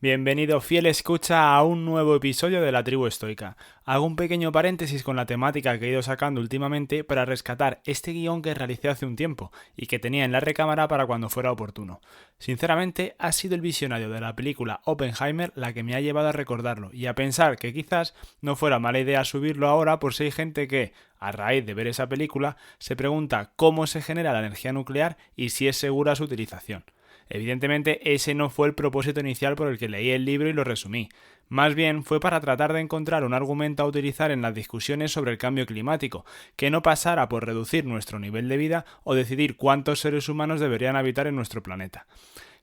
Bienvenido fiel escucha a un nuevo episodio de la Tribu Estoica. Hago un pequeño paréntesis con la temática que he ido sacando últimamente para rescatar este guión que realicé hace un tiempo y que tenía en la recámara para cuando fuera oportuno. Sinceramente, ha sido el visionario de la película Oppenheimer la que me ha llevado a recordarlo y a pensar que quizás no fuera mala idea subirlo ahora por si hay gente que, a raíz de ver esa película, se pregunta cómo se genera la energía nuclear y si es segura su utilización. Evidentemente, ese no fue el propósito inicial por el que leí el libro y lo resumí. Más bien fue para tratar de encontrar un argumento a utilizar en las discusiones sobre el cambio climático, que no pasara por reducir nuestro nivel de vida o decidir cuántos seres humanos deberían habitar en nuestro planeta.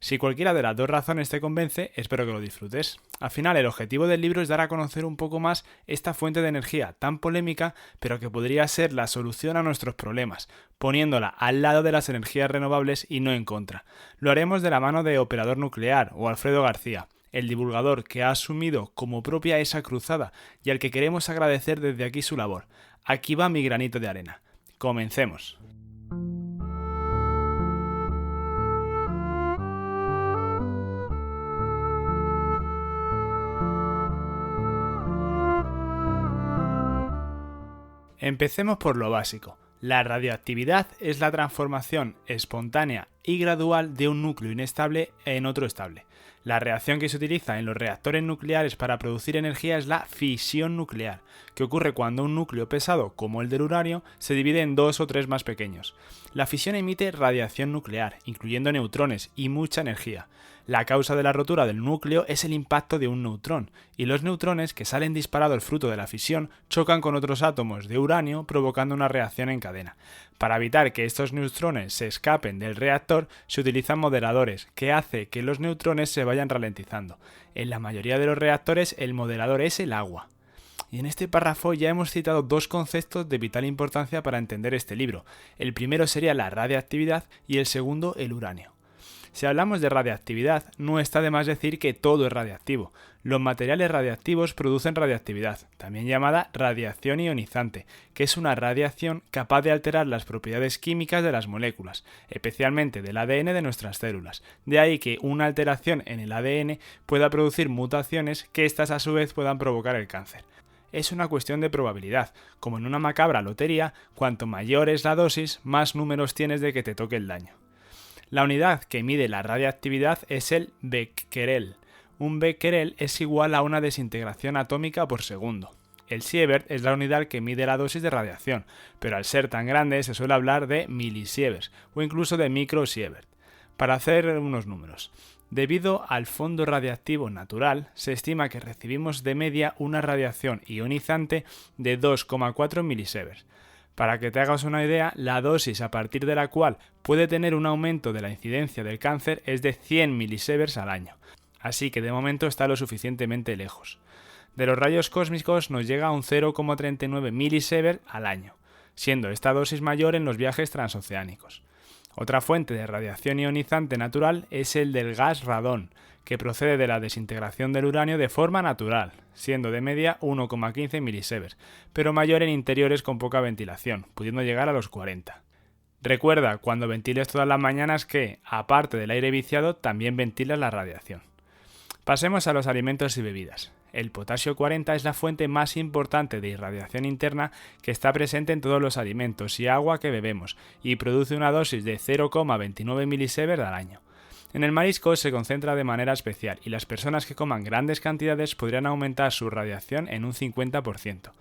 Si cualquiera de las dos razones te convence, espero que lo disfrutes. Al final, el objetivo del libro es dar a conocer un poco más esta fuente de energía tan polémica, pero que podría ser la solución a nuestros problemas, poniéndola al lado de las energías renovables y no en contra. Lo haremos de la mano de Operador Nuclear o Alfredo García, el divulgador que ha asumido como propia esa cruzada y al que queremos agradecer desde aquí su labor. Aquí va mi granito de arena. Comencemos. Empecemos por lo básico. La radioactividad es la transformación espontánea y gradual de un núcleo inestable en otro estable. La reacción que se utiliza en los reactores nucleares para producir energía es la fisión nuclear, que ocurre cuando un núcleo pesado, como el del uranio, se divide en dos o tres más pequeños. La fisión emite radiación nuclear, incluyendo neutrones y mucha energía. La causa de la rotura del núcleo es el impacto de un neutrón, y los neutrones que salen disparados fruto de la fisión chocan con otros átomos de uranio provocando una reacción en cadena. Para evitar que estos neutrones se escapen del reactor, se utilizan moderadores, que hace que los neutrones se vayan ralentizando. En la mayoría de los reactores el moderador es el agua. Y en este párrafo ya hemos citado dos conceptos de vital importancia para entender este libro. El primero sería la radiactividad y el segundo el uranio. Si hablamos de radiactividad, no está de más decir que todo es radiactivo. Los materiales radiactivos producen radiactividad, también llamada radiación ionizante, que es una radiación capaz de alterar las propiedades químicas de las moléculas, especialmente del ADN de nuestras células. De ahí que una alteración en el ADN pueda producir mutaciones que éstas a su vez puedan provocar el cáncer. Es una cuestión de probabilidad. Como en una macabra lotería, cuanto mayor es la dosis, más números tienes de que te toque el daño. La unidad que mide la radiactividad es el becquerel. Un becquerel es igual a una desintegración atómica por segundo. El sievert es la unidad que mide la dosis de radiación, pero al ser tan grande se suele hablar de milisieverts o incluso de microsievert. Para hacer unos números. Debido al fondo radiactivo natural, se estima que recibimos de media una radiación ionizante de 2,4 milisieverts. Para que te hagas una idea, la dosis a partir de la cual puede tener un aumento de la incidencia del cáncer es de 100 milisieverts al año. Así que de momento está lo suficientemente lejos. De los rayos cósmicos nos llega a un 0,39 milisieverts al año, siendo esta dosis mayor en los viajes transoceánicos. Otra fuente de radiación ionizante natural es el del gas radón, que procede de la desintegración del uranio de forma natural, siendo de media 1,15 milisieverts, pero mayor en interiores con poca ventilación, pudiendo llegar a los 40. Recuerda cuando ventiles todas las mañanas que, aparte del aire viciado, también ventilas la radiación. Pasemos a los alimentos y bebidas. El potasio 40 es la fuente más importante de irradiación interna que está presente en todos los alimentos y agua que bebemos y produce una dosis de 0,29 milisieverts al año. En el marisco se concentra de manera especial y las personas que coman grandes cantidades podrían aumentar su radiación en un 50%.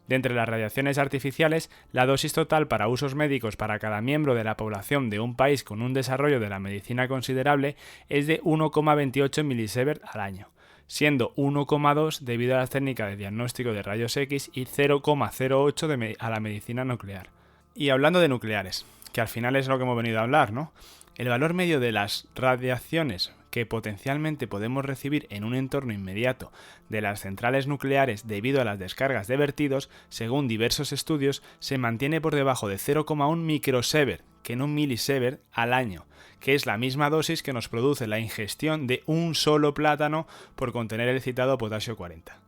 De entre las radiaciones artificiales, la dosis total para usos médicos para cada miembro de la población de un país con un desarrollo de la medicina considerable es de 1,28 milisieverts al año, siendo 1,2 debido a las técnicas de diagnóstico de rayos X y 0,08 a la medicina nuclear. Y hablando de nucleares, que al final es lo que hemos venido a hablar, ¿no? El valor medio de las radiaciones que potencialmente podemos recibir en un entorno inmediato de las centrales nucleares debido a las descargas de vertidos, según diversos estudios, se mantiene por debajo de 0,1 microsievert, que no un milisievert, al año, que es la misma dosis que nos produce la ingestión de un solo plátano por contener el citado potasio 40.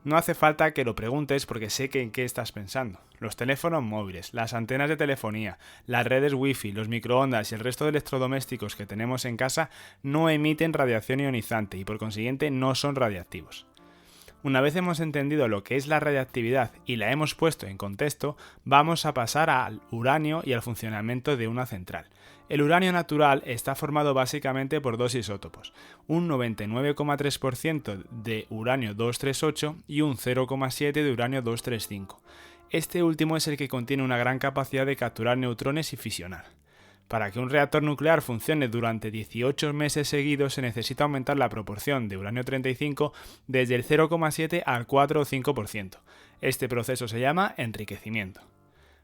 No hace falta que lo preguntes porque sé que en qué estás pensando. Los teléfonos móviles, las antenas de telefonía, las redes wifi, los microondas y el resto de electrodomésticos que tenemos en casa no emiten radiación ionizante y por consiguiente no son radiactivos. Una vez hemos entendido lo que es la radiactividad y la hemos puesto en contexto, vamos a pasar al uranio y al funcionamiento de una central. El uranio natural está formado básicamente por dos isótopos, un 99,3% de uranio 238 y un 0,7% de uranio 235. Este último es el que contiene una gran capacidad de capturar neutrones y fisionar. Para que un reactor nuclear funcione durante 18 meses seguidos se necesita aumentar la proporción de uranio 35 desde el 0,7 al 4 o 5%. Este proceso se llama enriquecimiento.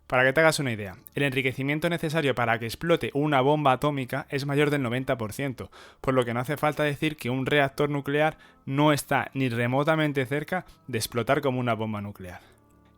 Para que te hagas una idea, el enriquecimiento necesario para que explote una bomba atómica es mayor del 90%, por lo que no hace falta decir que un reactor nuclear no está ni remotamente cerca de explotar como una bomba nuclear.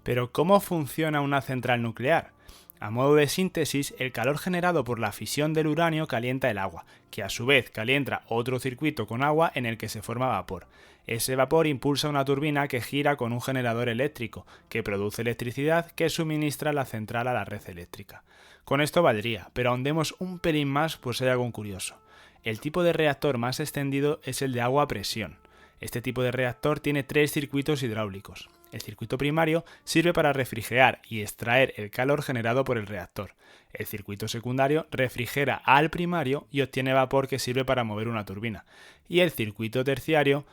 Pero ¿cómo funciona una central nuclear? A modo de síntesis, el calor generado por la fisión del uranio calienta el agua, que a su vez calienta otro circuito con agua en el que se forma vapor. Ese vapor impulsa una turbina que gira con un generador eléctrico, que produce electricidad que suministra la central a la red eléctrica. Con esto valdría, pero ahondemos un pelín más por si hay algo curioso. El tipo de reactor más extendido es el de agua a presión. Este tipo de reactor tiene 3 circuitos hidráulicos. El circuito primario sirve para refrigerar y extraer el calor generado por el reactor. El circuito secundario refrigera al primario y obtiene vapor que sirve para mover una turbina. Y el circuito terciario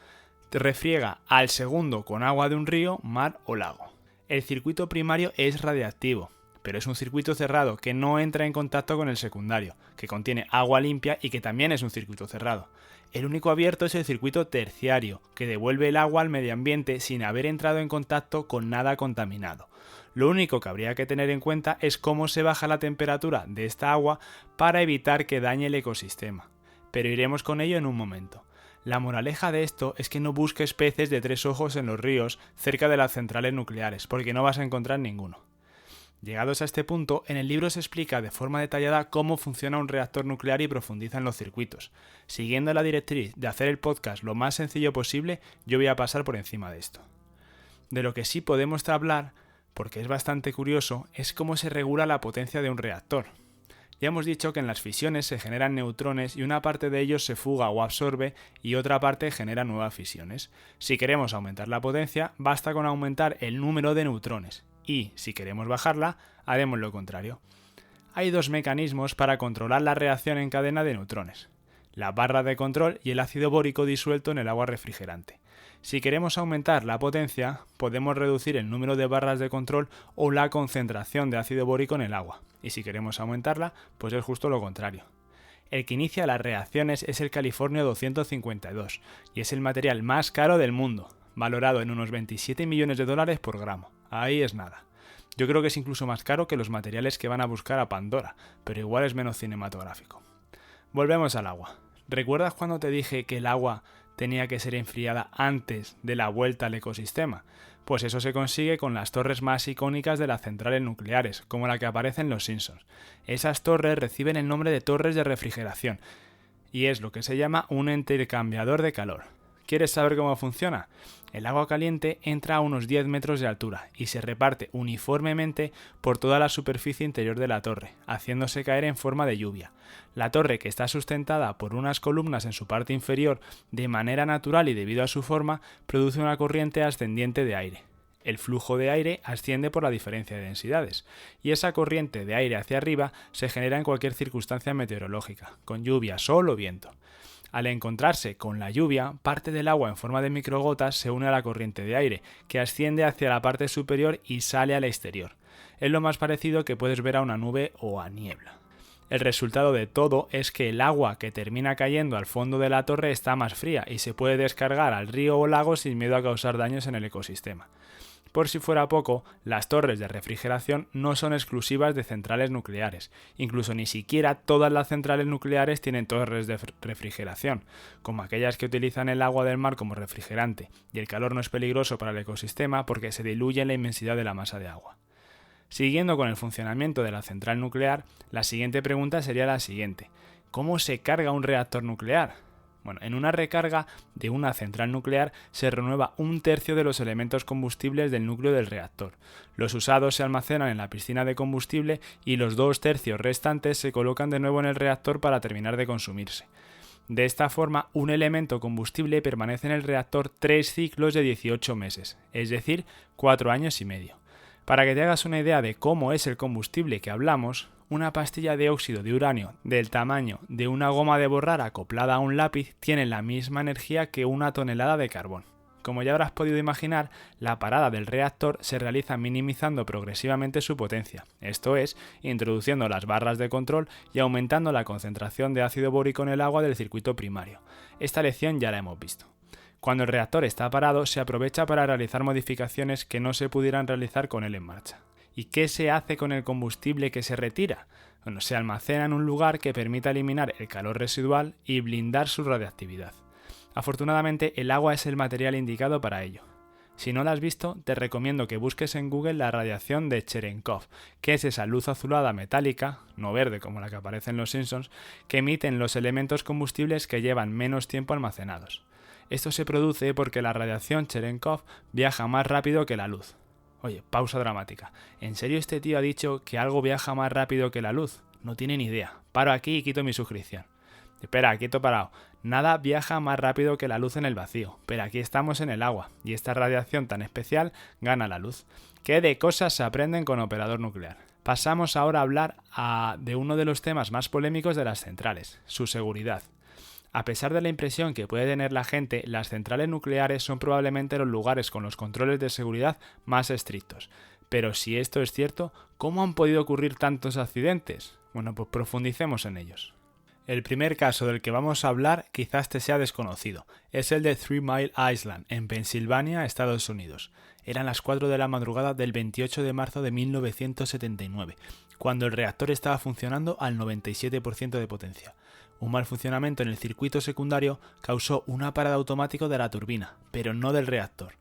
refriega al segundo con agua de un río, mar o lago. El circuito primario es radiactivo, pero es un circuito cerrado que no entra en contacto con el secundario, que contiene agua limpia y que también es un circuito cerrado. El único abierto es el circuito terciario, que devuelve el agua al medio ambiente sin haber entrado en contacto con nada contaminado. Lo único que habría que tener en cuenta es cómo se baja la temperatura de esta agua para evitar que dañe el ecosistema. Pero iremos con ello en un momento. La moraleja de esto es que no busques peces de 3 ojos en los ríos cerca de las centrales nucleares, porque no vas a encontrar ninguno. Llegados a este punto, en el libro se explica de forma detallada cómo funciona un reactor nuclear y profundiza en los circuitos. Siguiendo la directriz de hacer el podcast lo más sencillo posible, yo voy a pasar por encima de esto. De lo que sí podemos hablar, porque es bastante curioso, es cómo se regula la potencia de un reactor. Ya hemos dicho que en las fisiones se generan neutrones y una parte de ellos se fuga o absorbe y otra parte genera nuevas fisiones. Si queremos aumentar la potencia, basta con aumentar el número de neutrones. Y, si queremos bajarla, haremos lo contrario. Hay 2 mecanismos para controlar la reacción en cadena de neutrones: la barra de control y el ácido bórico disuelto en el agua refrigerante. Si queremos aumentar la potencia, podemos reducir el número de barras de control o la concentración de ácido bórico en el agua. Y si queremos aumentarla, pues es justo lo contrario. El que inicia las reacciones es el Californio 252 y es el material más caro del mundo, valorado en unos 27 millones de dólares por gramo. Ahí es nada. Yo creo que es incluso más caro que los materiales que van a buscar a Pandora, pero igual es menos cinematográfico. Volvemos al agua. ¿Recuerdas cuando te dije que el agua tenía que ser enfriada antes de la vuelta al ecosistema? Pues eso se consigue con las torres más icónicas de las centrales nucleares, como la que aparece en Los Simpsons. Esas torres reciben el nombre de torres de refrigeración, y es lo que se llama un intercambiador de calor. ¿Quieres saber cómo funciona? El agua caliente entra a unos 10 metros de altura y se reparte uniformemente por toda la superficie interior de la torre, haciéndose caer en forma de lluvia. La torre, que está sustentada por unas columnas en su parte inferior, de manera natural y debido a su forma, produce una corriente ascendiente de aire. El flujo de aire asciende por la diferencia de densidades, y esa corriente de aire hacia arriba se genera en cualquier circunstancia meteorológica, con lluvia, sol o viento. Al encontrarse con la lluvia, parte del agua en forma de microgotas se une a la corriente de aire, que asciende hacia la parte superior y sale al exterior. Es lo más parecido que puedes ver a una nube o a niebla. El resultado de todo es que el agua que termina cayendo al fondo de la torre está más fría y se puede descargar al río o lago sin miedo a causar daños en el ecosistema. Por si fuera poco, las torres de refrigeración no son exclusivas de centrales nucleares. Incluso ni siquiera todas las centrales nucleares tienen torres de refrigeración, como aquellas que utilizan el agua del mar como refrigerante, y el calor no es peligroso para el ecosistema porque se diluye en la inmensidad de la masa de agua. Siguiendo con el funcionamiento de la central nuclear, la siguiente pregunta sería la siguiente: ¿cómo se carga un reactor nuclear? Bueno, en una recarga de una central nuclear se renueva 1/3 de los elementos combustibles del núcleo del reactor. Los usados se almacenan en la piscina de combustible y los 2/3 restantes se colocan de nuevo en el reactor para terminar de consumirse. De esta forma, un elemento combustible permanece en el reactor 3 ciclos de 18 meses, es decir, 4 años y medio. Para que te hagas una idea de cómo es el combustible que hablamos, una pastilla de óxido de uranio del tamaño de una goma de borrar acoplada a un lápiz tiene la misma energía que una tonelada de carbón. Como ya habrás podido imaginar, la parada del reactor se realiza minimizando progresivamente su potencia, esto es, introduciendo las barras de control y aumentando la concentración de ácido bórico en el agua del circuito primario. Esta lección ya la hemos visto. Cuando el reactor está parado, se aprovecha para realizar modificaciones que no se pudieran realizar con él en marcha. ¿Y qué se hace con el combustible que se retira? Bueno, se almacena en un lugar que permita eliminar el calor residual y blindar su radiactividad. Afortunadamente, el agua es el material indicado para ello. Si no la has visto, te recomiendo que busques en Google la radiación de Cherenkov, que es esa luz azulada metálica, no verde como la que aparece en Los Simpsons, que emiten los elementos combustibles que llevan menos tiempo almacenados. Esto se produce porque la radiación Cherenkov viaja más rápido que la luz. Oye, pausa dramática. ¿En serio este tío ha dicho que algo viaja más rápido que la luz? No tiene ni idea. Paro aquí y quito mi suscripción. Espera, quieto parado. Nada viaja más rápido que la luz en el vacío, pero aquí estamos en el agua, y esta radiación tan especial gana la luz. ¿Qué de cosas se aprenden con Operador Nuclear? Pasamos ahora a hablar de uno de los temas más polémicos de las centrales, su seguridad. A pesar de la impresión que puede tener la gente, las centrales nucleares son probablemente los lugares con los controles de seguridad más estrictos. Pero si esto es cierto, ¿cómo han podido ocurrir tantos accidentes? Bueno, pues profundicemos en ellos. El primer caso del que vamos a hablar quizás te sea desconocido. Es el de 3 Mile Island, en Pensilvania, Estados Unidos. Eran las 4 de la madrugada del 28 de marzo de 1979, cuando el reactor estaba funcionando al 97% de potencia. Un mal funcionamiento en el circuito secundario causó una parada automática de la turbina, pero no del reactor.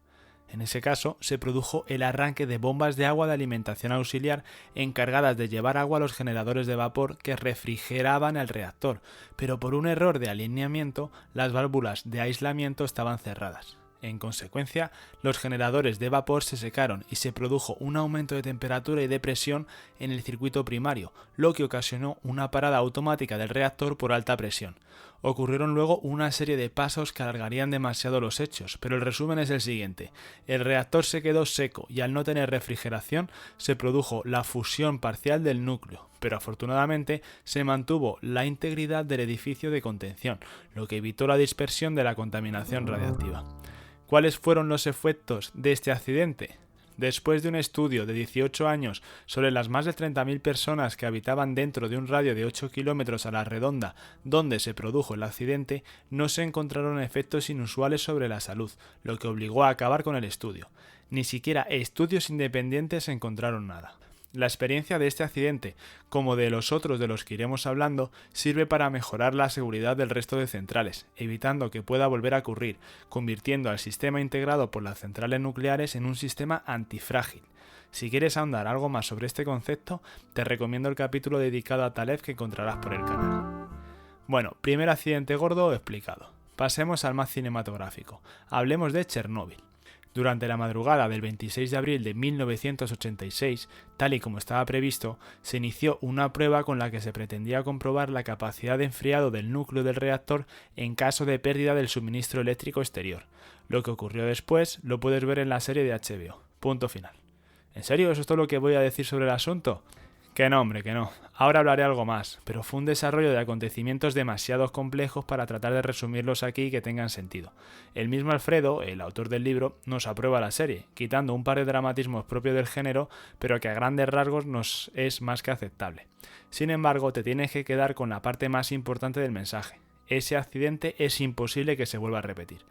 En ese caso, se produjo el arranque de bombas de agua de alimentación auxiliar encargadas de llevar agua a los generadores de vapor que refrigeraban el reactor, pero por un error de alineamiento, las válvulas de aislamiento estaban cerradas. En consecuencia, los generadores de vapor se secaron y se produjo un aumento de temperatura y de presión en el circuito primario, lo que ocasionó una parada automática del reactor por alta presión. Ocurrieron luego una serie de pasos que alargarían demasiado los hechos, pero el resumen es el siguiente. El reactor se quedó seco y al no tener refrigeración se produjo la fusión parcial del núcleo, pero afortunadamente se mantuvo la integridad del edificio de contención, lo que evitó la dispersión de la contaminación radiactiva. ¿Cuáles fueron los efectos de este accidente? Después de un estudio de 18 años sobre las más de 30.000 personas que habitaban dentro de un radio de 8 kilómetros a la redonda donde se produjo el accidente, no se encontraron efectos inusuales sobre la salud, lo que obligó a acabar con el estudio. Ni siquiera estudios independientes encontraron nada. La experiencia de este accidente, como de los otros de los que iremos hablando, sirve para mejorar la seguridad del resto de centrales, evitando que pueda volver a ocurrir, convirtiendo al sistema integrado por las centrales nucleares en un sistema antifrágil. Si quieres ahondar algo más sobre este concepto, te recomiendo el capítulo dedicado a Taleb que encontrarás por el canal. Bueno, primer accidente gordo explicado. Pasemos al más cinematográfico. Hablemos de Chernóbil. Durante la madrugada del 26 de abril de 1986, tal y como estaba previsto, se inició una prueba con la que se pretendía comprobar la capacidad de enfriado del núcleo del reactor en caso de pérdida del suministro eléctrico exterior. Lo que ocurrió después lo puedes ver en la serie de HBO. Punto final. ¿En serio? ¿Eso es todo lo que voy a decir sobre el asunto? Que no, hombre, que no. Ahora hablaré algo más, pero fue un desarrollo de acontecimientos demasiado complejos para tratar de resumirlos aquí y que tengan sentido. El mismo Alfredo, el autor del libro, nos aprueba la serie, quitando un par de dramatismos propios del género, pero que a grandes rasgos nos es más que aceptable. Sin embargo, te tienes que quedar con la parte más importante del mensaje. Ese accidente es imposible que se vuelva a repetir.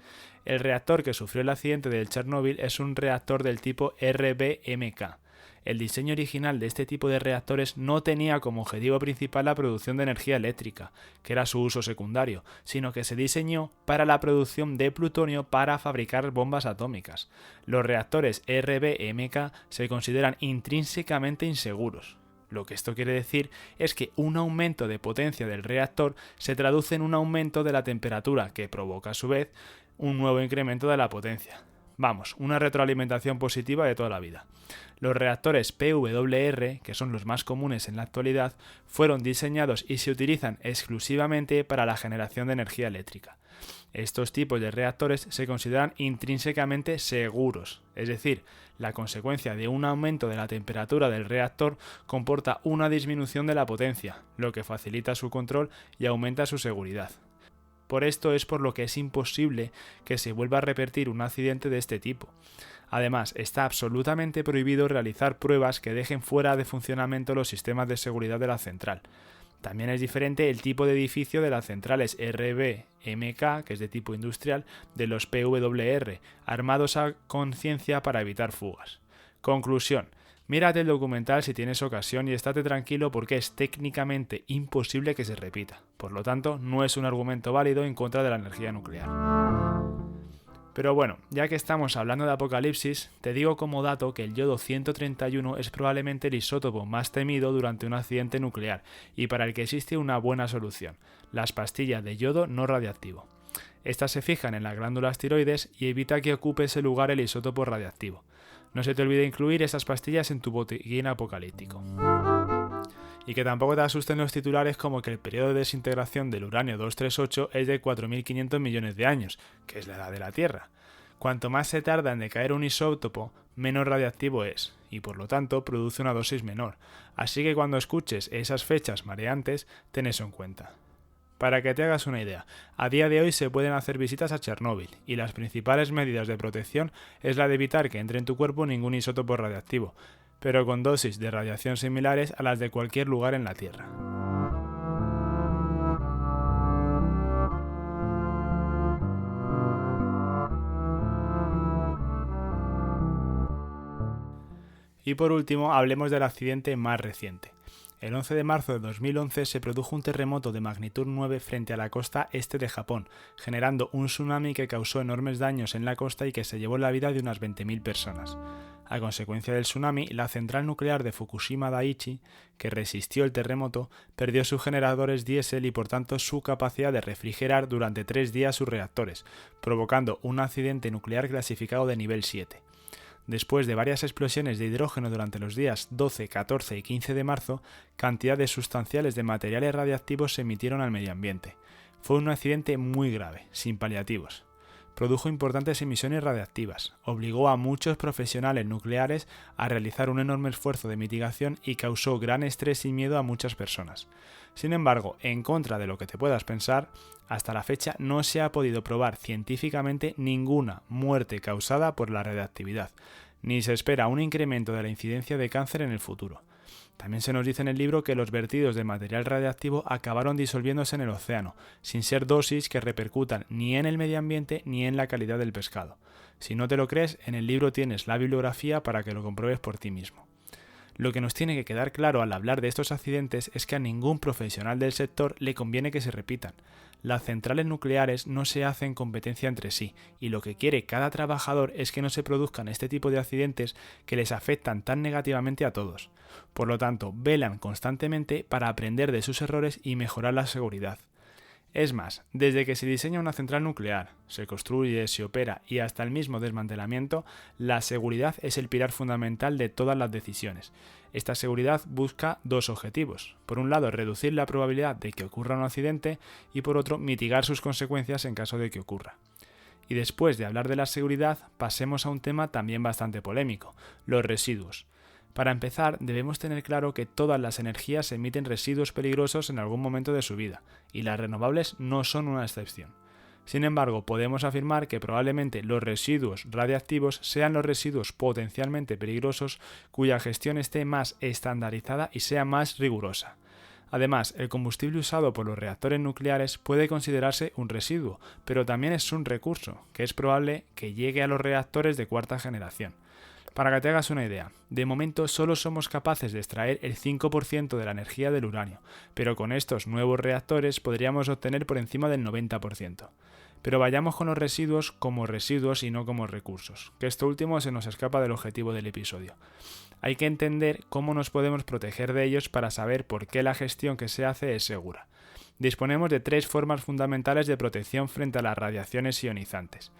El reactor que sufrió el accidente del Chernóbil es un reactor del tipo RBMK. El diseño original de este tipo de reactores no tenía como objetivo principal la producción de energía eléctrica, que era su uso secundario, sino que se diseñó para la producción de plutonio para fabricar bombas atómicas. Los reactores RBMK se consideran intrínsecamente inseguros. Lo que esto quiere decir es que un aumento de potencia del reactor se traduce en un aumento de la temperatura que provoca a su vez un nuevo incremento de la potencia. Vamos, una retroalimentación positiva de toda la vida. Los reactores PWR, que son los más comunes en la actualidad, fueron diseñados y se utilizan exclusivamente para la generación de energía eléctrica. Estos tipos de reactores se consideran intrínsecamente seguros, es decir, la consecuencia de un aumento de la temperatura del reactor comporta una disminución de la potencia, lo que facilita su control y aumenta su seguridad. Por esto es por lo que es imposible que se vuelva a repetir un accidente de este tipo. Además, está absolutamente prohibido realizar pruebas que dejen fuera de funcionamiento los sistemas de seguridad de la central. También es diferente el tipo de edificio de las centrales RBMK, que es de tipo industrial, de los PWR, armados a conciencia para evitar fugas. Conclusión. Mírate el documental si tienes ocasión y estate tranquilo porque es técnicamente imposible que se repita. Por lo tanto, no es un argumento válido en contra de la energía nuclear. Pero bueno, ya que estamos hablando de apocalipsis, te digo como dato que el yodo 131 es probablemente el isótopo más temido durante un accidente nuclear y para el que existe una buena solución, las pastillas de yodo no radiactivo. Estas se fijan en las glándulas tiroides y evita que ocupe ese lugar el isótopo radiactivo. No se te olvide incluir esas pastillas en tu botiquín apocalíptico. Y que tampoco te asusten los titulares como que el periodo de desintegración del uranio 238 es de 4.500 millones de años, que es la edad de la Tierra. Cuanto más se tarda en decaer un isótopo, menos radiactivo es, y por lo tanto produce una dosis menor. Así que cuando escuches esas fechas mareantes, ten eso en cuenta. Para que te hagas una idea, a día de hoy se pueden hacer visitas a Chernóbil y las principales medidas de protección es la de evitar que entre en tu cuerpo ningún isótopo radiactivo, pero con dosis de radiación similares a las de cualquier lugar en la Tierra. Y por último, hablemos del accidente más reciente. El 11 de marzo de 2011 se produjo un terremoto de magnitud 9 frente a la costa este de Japón, generando un tsunami que causó enormes daños en la costa y que se llevó la vida de unas 20.000 personas. A consecuencia del tsunami, la central nuclear de Fukushima Daiichi, que resistió el terremoto, perdió sus generadores diésel y por tanto su capacidad de refrigerar durante 3 días sus reactores, provocando un accidente nuclear clasificado de nivel 7. Después de varias explosiones de hidrógeno durante los días 12, 14 y 15 de marzo, cantidades sustanciales de materiales radiactivos se emitieron al medio ambiente. Fue un accidente muy grave, sin paliativos. Produjo importantes emisiones radiactivas, obligó a muchos profesionales nucleares a realizar un enorme esfuerzo de mitigación y causó gran estrés y miedo a muchas personas. Sin embargo, en contra de lo que te puedas pensar, hasta la fecha no se ha podido probar científicamente ninguna muerte causada por la radiactividad, ni se espera un incremento de la incidencia de cáncer en el futuro. También se nos dice en el libro que los vertidos de material radiactivo acabaron disolviéndose en el océano, sin ser dosis que repercutan ni en el medio ambiente ni en la calidad del pescado. Si no te lo crees, en el libro tienes la bibliografía para que lo compruebes por ti mismo. Lo que nos tiene que quedar claro al hablar de estos accidentes es que a ningún profesional del sector le conviene que se repitan. Las centrales nucleares no se hacen competencia entre sí, y lo que quiere cada trabajador es que no se produzcan este tipo de accidentes que les afectan tan negativamente a todos. Por lo tanto, velan constantemente para aprender de sus errores y mejorar la seguridad. Es más, desde que se diseña una central nuclear, se construye, se opera y hasta el mismo desmantelamiento, la seguridad es el pilar fundamental de todas las decisiones. Esta seguridad busca dos objetivos. Por un lado, reducir la probabilidad de que ocurra un accidente y por otro, mitigar sus consecuencias en caso de que ocurra. Y después de hablar de la seguridad, pasemos a un tema también bastante polémico, los residuos. Para empezar, debemos tener claro que todas las energías emiten residuos peligrosos en algún momento de su vida, y las renovables no son una excepción. Sin embargo, podemos afirmar que probablemente los residuos radiactivos sean los residuos potencialmente peligrosos cuya gestión esté más estandarizada y sea más rigurosa. Además, el combustible usado por los reactores nucleares puede considerarse un residuo, pero también es un recurso, que es probable que llegue a los reactores de cuarta generación. Para que te hagas una idea, de momento solo somos capaces de extraer el 5% de la energía del uranio, pero con estos nuevos reactores podríamos obtener por encima del 90%. Pero vayamos con los residuos como residuos y no como recursos, que esto último se nos escapa del objetivo del episodio. Hay que entender cómo nos podemos proteger de ellos para saber por qué la gestión que se hace es segura. Disponemos de 3 formas fundamentales de protección frente a las radiaciones ionizantes: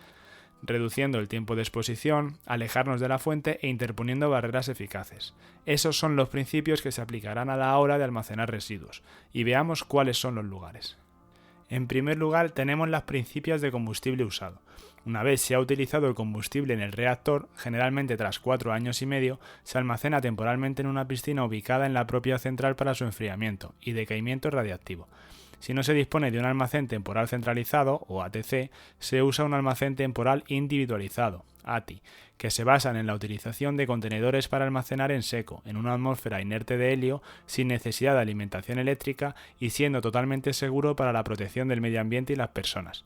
reduciendo el tiempo de exposición, alejarnos de la fuente e interponiendo barreras eficaces. Esos son los principios que se aplicarán a la hora de almacenar residuos, y veamos cuáles son los lugares. En primer lugar, tenemos los principios de combustible usado. Una vez se ha utilizado el combustible en el reactor, generalmente tras 4 años y medio, se almacena temporalmente en una piscina ubicada en la propia central para su enfriamiento y decaimiento radiactivo. Si no se dispone de un almacén temporal centralizado, o ATC, se usa un almacén temporal individualizado, ATI, que se basan en la utilización de contenedores para almacenar en seco, en una atmósfera inerte de helio, sin necesidad de alimentación eléctrica y siendo totalmente seguro para la protección del medio ambiente y las personas.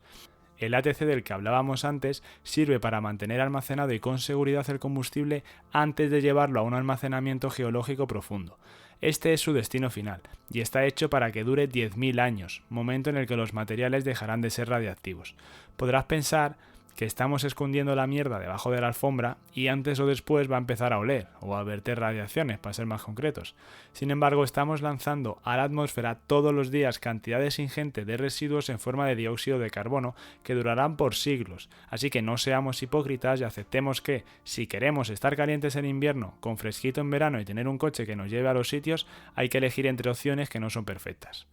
El ATC del que hablábamos antes sirve para mantener almacenado y con seguridad el combustible antes de llevarlo a un almacenamiento geológico profundo. Este es su destino final, y está hecho para que dure 10.000 años, momento en el que los materiales dejarán de ser radiactivos. Podrás pensar que estamos escondiendo la mierda debajo de la alfombra y antes o después va a empezar a oler o a verter radiaciones, para ser más concretos. Sin embargo, estamos lanzando a la atmósfera todos los días cantidades ingentes de residuos en forma de dióxido de carbono que durarán por siglos, así que no seamos hipócritas y aceptemos que, si queremos estar calientes en invierno, con fresquito en verano y tener un coche que nos lleve a los sitios, hay que elegir entre opciones que no son perfectas.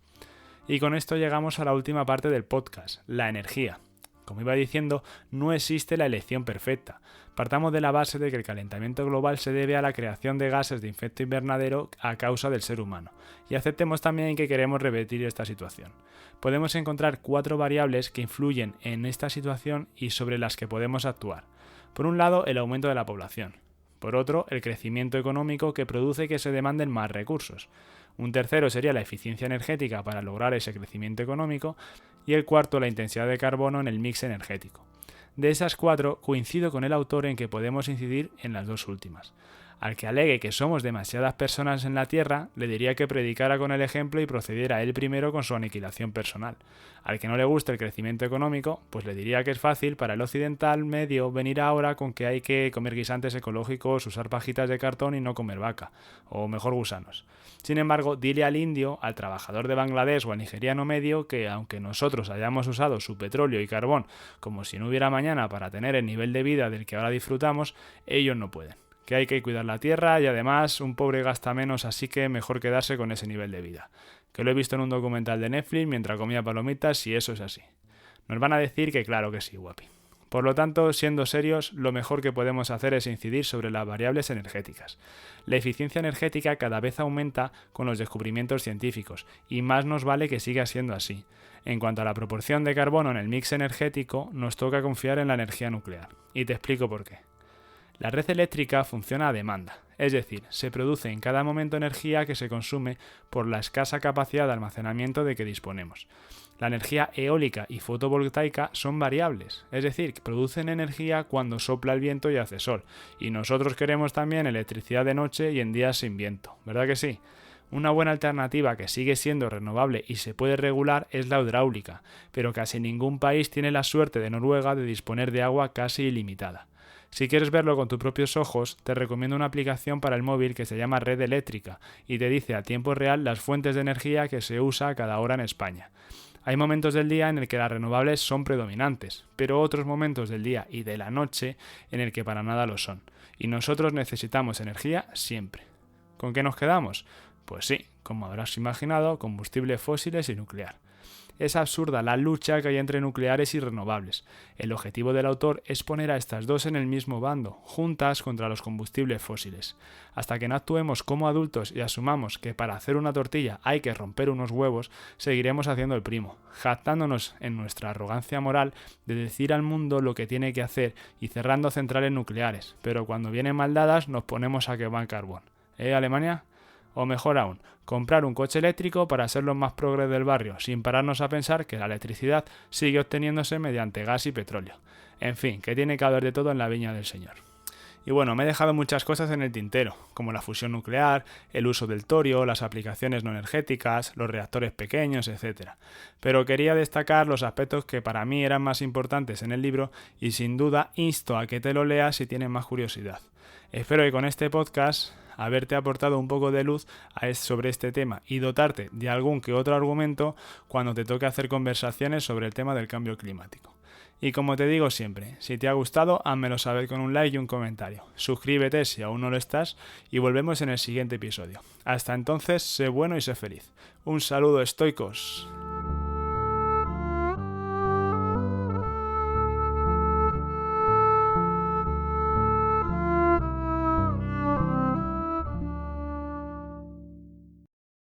Y con esto llegamos a la última parte del podcast, la energía. Como iba diciendo, no existe la elección perfecta. Partamos de la base de que el calentamiento global se debe a la creación de gases de efecto invernadero a causa del ser humano, y aceptemos también que queremos revertir esta situación. Podemos encontrar 4 variables que influyen en esta situación y sobre las que podemos actuar. Por un lado, el aumento de la población. Por otro, el crecimiento económico que produce que se demanden más recursos. Un tercero sería la eficiencia energética para lograr ese crecimiento económico y el cuarto la intensidad de carbono en el mix energético. De esas 4 coincido con el autor en que podemos incidir en las 2 últimas. Al que alegue que somos demasiadas personas en la Tierra, le diría que predicara con el ejemplo y procediera él primero con su aniquilación personal. Al que no le guste el crecimiento económico, pues le diría que es fácil para el occidental medio venir ahora con que hay que comer guisantes ecológicos, usar pajitas de cartón y no comer vaca, o mejor gusanos. Sin embargo, dile al indio, al trabajador de Bangladesh o al nigeriano medio que aunque nosotros hayamos usado su petróleo y carbón como si no hubiera mañana para tener el nivel de vida del que ahora disfrutamos, ellos no pueden. Que hay que cuidar la tierra y además un pobre gasta menos, así que mejor quedarse con ese nivel de vida. Que lo he visto en un documental de Netflix mientras comía palomitas y eso es así. Nos van a decir que claro que sí, guapi. Por lo tanto, siendo serios, lo mejor que podemos hacer es incidir sobre las variables energéticas. La eficiencia energética cada vez aumenta con los descubrimientos científicos, y más nos vale que siga siendo así. En cuanto a la proporción de carbono en el mix energético, nos toca confiar en la energía nuclear. Y te explico por qué. La red eléctrica funciona a demanda, es decir, se produce en cada momento energía que se consume por la escasa capacidad de almacenamiento de que disponemos. La energía eólica y fotovoltaica son variables, es decir, que producen energía cuando sopla el viento y hace sol, y nosotros queremos también electricidad de noche y en días sin viento, ¿verdad que sí? Una buena alternativa que sigue siendo renovable y se puede regular es la hidráulica, pero casi ningún país tiene la suerte de Noruega de disponer de agua casi ilimitada. Si quieres verlo con tus propios ojos, te recomiendo una aplicación para el móvil que se llama Red Eléctrica y te dice a tiempo real las fuentes de energía que se usa a cada hora en España. Hay momentos del día en el que las renovables son predominantes, pero otros momentos del día y de la noche en el que para nada lo son. Y nosotros necesitamos energía siempre. ¿Con qué nos quedamos? Pues sí, como habrás imaginado, combustibles fósiles y nuclear. Es absurda la lucha que hay entre nucleares y renovables. El objetivo del autor es poner a estas dos en el mismo bando, juntas contra los combustibles fósiles. Hasta que no actuemos como adultos y asumamos que para hacer una tortilla hay que romper unos huevos, seguiremos haciendo el primo, jactándonos en nuestra arrogancia moral de decir al mundo lo que tiene que hacer y cerrando centrales nucleares, pero cuando vienen mal dadas nos ponemos a quemar carbón. Alemania? O mejor aún, comprar un coche eléctrico para ser los más progres del barrio, sin pararnos a pensar que la electricidad sigue obteniéndose mediante gas y petróleo. En fin, que tiene que haber de todo en la viña del Señor. Y bueno, me he dejado muchas cosas en el tintero, como la fusión nuclear, el uso del torio, las aplicaciones no energéticas, los reactores pequeños, etc. Pero quería destacar los aspectos que para mí eran más importantes en el libro y sin duda insto a que te lo leas si tienes más curiosidad. Espero que con este podcast haberte aportado un poco de luz sobre este tema y dotarte de algún que otro argumento cuando te toque hacer conversaciones sobre el tema del cambio climático. Y como te digo siempre, si te ha gustado, házmelo saber con un like y un comentario. Suscríbete si aún no lo estás y volvemos en el siguiente episodio. Hasta entonces, sé bueno y sé feliz. Un saludo, estoicos.